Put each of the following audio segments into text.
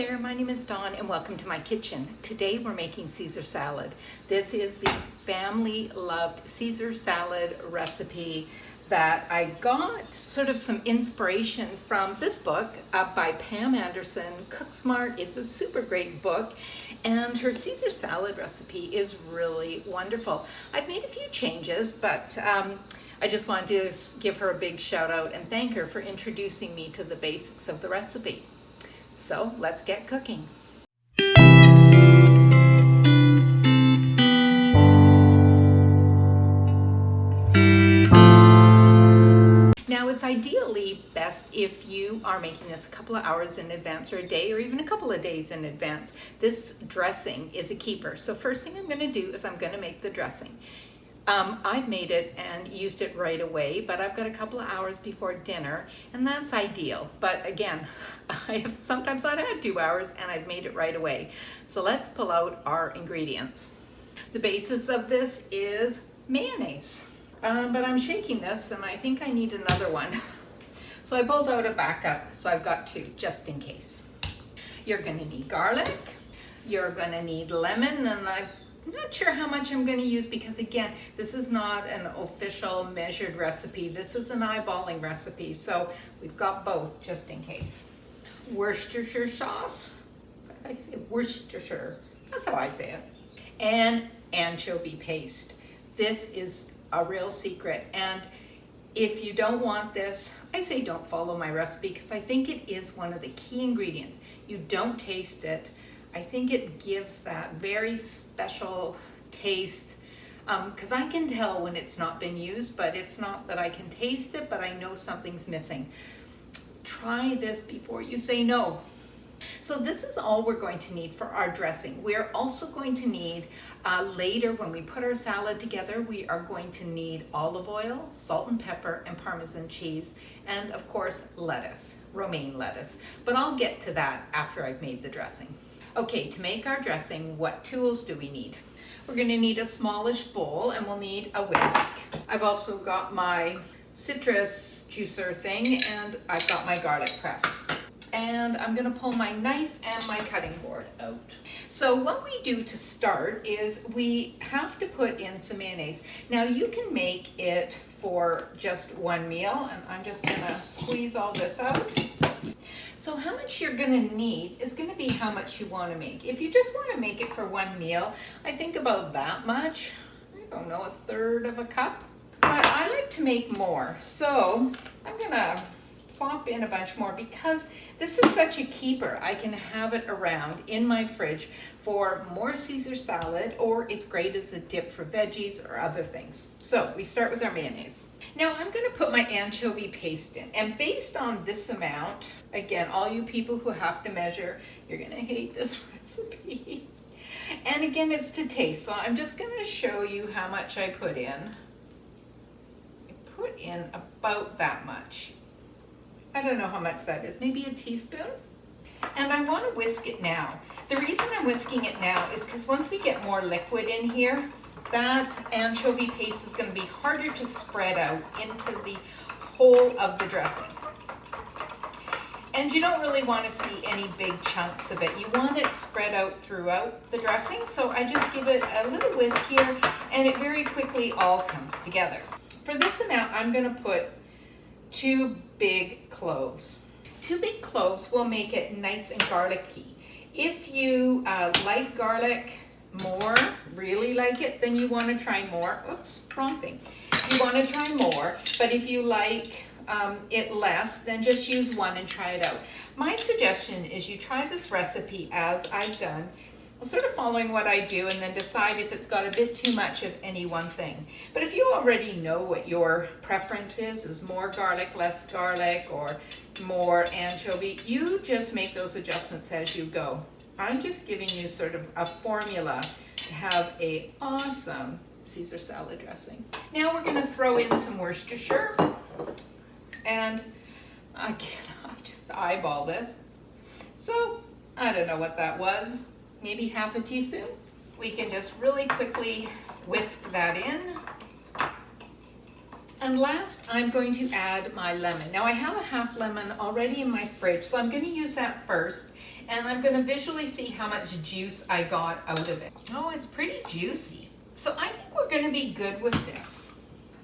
there, my name is Dawn and welcome to my kitchen. Today we're making Caesar salad. This is the family loved Caesar salad recipe that I got sort of some inspiration from this book by Pam Anderson, CookSmart. It's a super great book and her Caesar salad recipe is really wonderful. I've made a few changes, but I just wanted to give her a big shout out and thank her for introducing me to the basics of the recipe. So let's get cooking. Now it's ideally best if you are making this a couple of hours in advance or a day or even a couple of days in advance. This dressing is a keeper. So first thing I'm going to do is I'm going to make the dressing. I've made it and used it right away, but I've got a couple of hours before dinner, and that's ideal. But again, I have sometimes not had 2 hours and I've made it right away. So let's pull out our ingredients. The basis of this is mayonnaise, but I'm shaking this and I think I need another one. So I pulled out a backup, so I've got 2 just in case. You're gonna need garlic, you're gonna need lemon, and I'm not sure how much I'm going to use because again, this is not an official measured recipe. This is an eyeballing recipe, so we've got both just in case. Worcestershire sauce, I say Worcestershire, that's how I say it, and anchovy paste. This is a real secret, and if you don't want this, I say don't follow my recipe because I think it is one of the key ingredients. You don't taste it. I think it gives that very special taste because I can tell when it's not been used, but it's not that I can taste it, but I know something's missing. Try this before you say no. So this is all we're going to need for our dressing. We're also going to need, later when we put our salad together, we are going to need olive oil, salt and pepper, and Parmesan cheese, and of course lettuce, romaine lettuce. But I'll get to that after I've made the dressing. Okay, to make our dressing, what tools do we need? We're going to need a smallish bowl and we'll need a whisk. I've also got my citrus juicer thing and I've got my garlic press. And I'm going to pull my knife and my cutting board out. So what we do to start is we have to put in some mayonnaise. Now you can make it for just one meal, and I'm just going to squeeze all this out. So how much you're going to need is going to be how much you want to make. If you just want to make it for one meal, I think about that much. I don't know, 1/3 of a cup. But I like to make more. So I'm going to plop in a bunch more because this is such a keeper. I can have it around in my fridge for more Caesar salad, or it's great as a dip for veggies or other things. So we start with our mayonnaise. Now I'm going to put my anchovy paste in, and based on this amount, again, all you people who have to measure, you're going to hate this recipe. And again, it's to taste, so I'm just going to show you how much I put in. I put in about that much. I don't know how much that is, maybe a teaspoon. And I want to whisk it now. The reason I'm whisking it now is because once we get more liquid in here, that anchovy paste is going to be harder to spread out into the whole of the dressing. And you don't really want to see any big chunks of it. You want it spread out throughout the dressing, so I just give it a little whisk here, and it very quickly all comes together. For this amount, I'm going to put 2 big cloves. 2 big cloves will make it nice and garlicky. If you like garlic more, really like it, then you want to try more. Oops, wrong thing. You want to try more, but if you like it less, then just use 1 and try it out. My suggestion is you try this recipe as I've done, sort of following what I do, and then decide if it's got a bit too much of any one thing. But if you already know what your preference is more garlic, less garlic, or more anchovy, you just make those adjustments as you go. I'm just giving you sort of a formula to have a awesome Caesar salad dressing. Now we're going to throw in some Worcestershire, and again, I just eyeball this. So I don't know what that was. Maybe half a teaspoon. We can just really quickly whisk that in. And last, I'm going to add my lemon. Now I have a half lemon already in my fridge, so I'm going to use that first. and I'm gonna visually see how much juice I got out of it. Oh, it's pretty juicy. So I think we're gonna be good with this.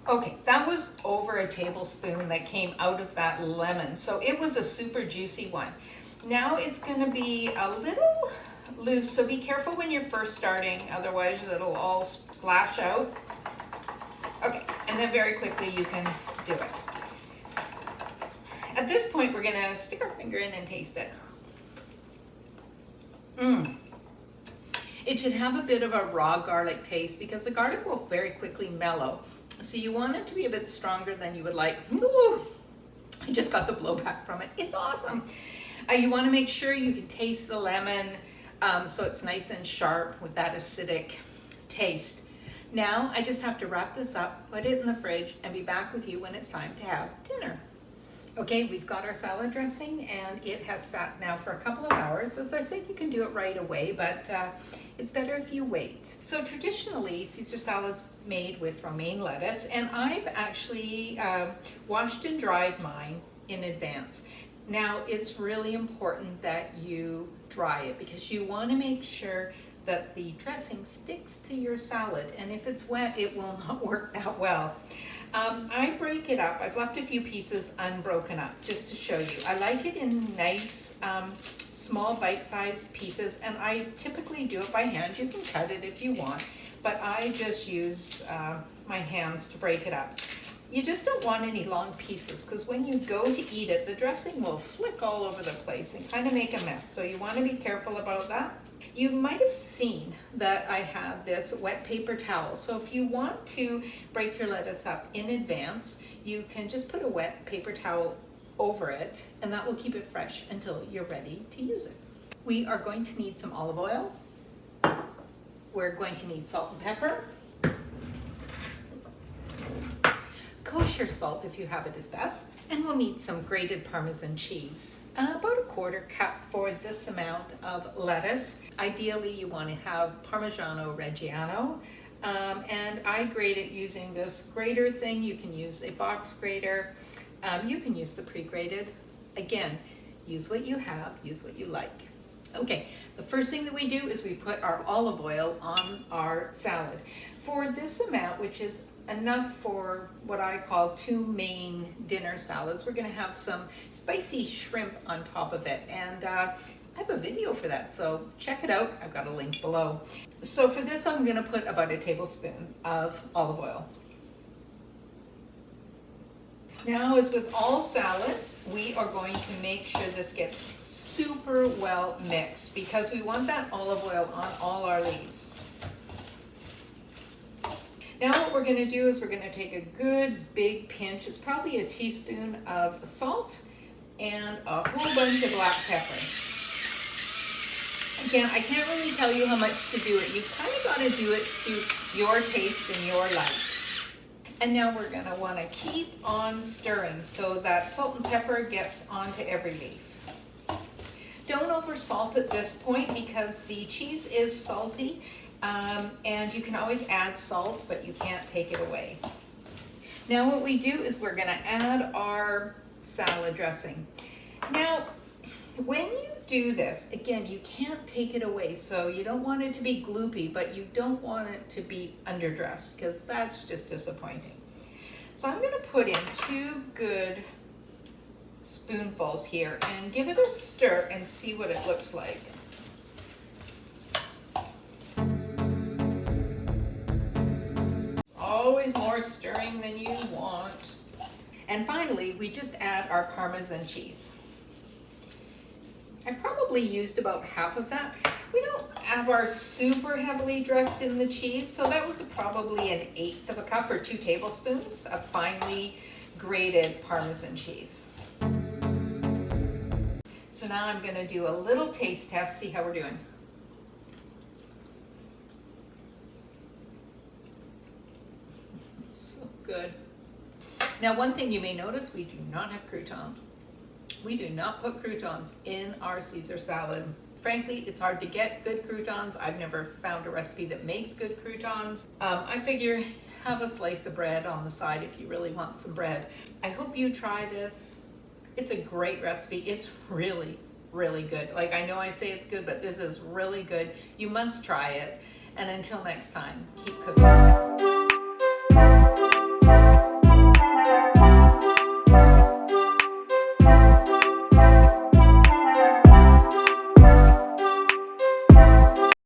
Okay, that was over a tablespoon that came out of that lemon. So it was a super juicy one. Now it's gonna be a little loose, so be careful when you're first starting, otherwise it'll all splash out. Okay, and then very quickly you can do it. At this point, we're gonna stick our finger in and taste it. It should have a bit of a raw garlic taste because the garlic will very quickly mellow. So you want it to be a bit stronger than you would like. Ooh, I just got the blowback from it. It's awesome. You want to make sure you can taste the lemon so it's nice and sharp with that acidic taste. Now I just have to wrap this up, put it in the fridge, and be back with you when it's time to have dinner. Okay, we've got our salad dressing and it has sat now for a couple of hours. As I said, you can do it right away, but it's better if you wait. So traditionally, Caesar salad's made with romaine lettuce, and I've actually washed and dried mine in advance. Now, it's really important that you dry it because you want to make sure that the dressing sticks to your salad, and if it's wet, it will not work that well. I break it up. I've left a few pieces unbroken up just to show you. I like it in nice small bite-sized pieces, and I typically do it by hand. You can cut it if you want, but I just use my hands to break it up. You just don't want any long pieces because when you go to eat it, the dressing will flick all over the place and kind of make a mess. So you want to be careful about that. You might have seen that I have this wet paper towel. So if you want to break your lettuce up in advance, you can just put a wet paper towel over it, and that will keep it fresh until you're ready to use it. We are going to need some olive oil. We're going to need salt and pepper. Kosher salt, if you have it, is best. And we'll need some grated Parmesan cheese, about a quarter cup for this amount of lettuce. Ideally, you want to have Parmigiano Reggiano, and I grate it using this grater thing. You can use a box grater. You can use the pre-grated. Again, use what you have, use what you like. Okay, the first thing that we do is we put our olive oil on our salad. For this amount, which is enough for what I call 2 main dinner salads, we're gonna have some spicy shrimp on top of it. And I have a video for that, so check it out. I've got a link below. So for this, I'm gonna put about a tablespoon of olive oil. Now, as with all salads, we are going to make sure this gets super well mixed because we want that olive oil on all our leaves. Now what we're going to do is we're going to take a good big pinch, it's probably a teaspoon of salt and a whole bunch of black pepper. Again, I can't really tell you how much to do it. You've kind of got to do it to your taste and your like. And now we're going to want to keep on stirring so that salt and pepper gets onto every leaf. Don't over salt at this point because the cheese is salty. And you can always add salt, but you can't take it away. Now what we do is we're going to add our salad dressing. Now, when you do this, again, you can't take it away, so you don't want it to be gloopy, but you don't want it to be underdressed because that's just disappointing. So I'm going to put in 2 good spoonfuls here and give it a stir and see what it looks like. Always more stirring than you want. And finally, we just add our Parmesan cheese. I probably used about half of that. We don't have our super heavily dressed in the cheese, so that was probably 1/8 of a cup or 2 tablespoons of finely grated Parmesan cheese. So now I'm going to do a little taste test, see how we're doing. Good. Now, one thing you may notice, we do not have croutons. We do not put croutons in our Caesar salad. Frankly, it's hard to get good croutons. I've never found a recipe that makes good croutons. I figure have a slice of bread on the side if you really want some bread. I hope you try this. It's a great recipe. It's really, really good. Like, I know I say it's good, but this is really good. You must try it. And until next time, keep cooking.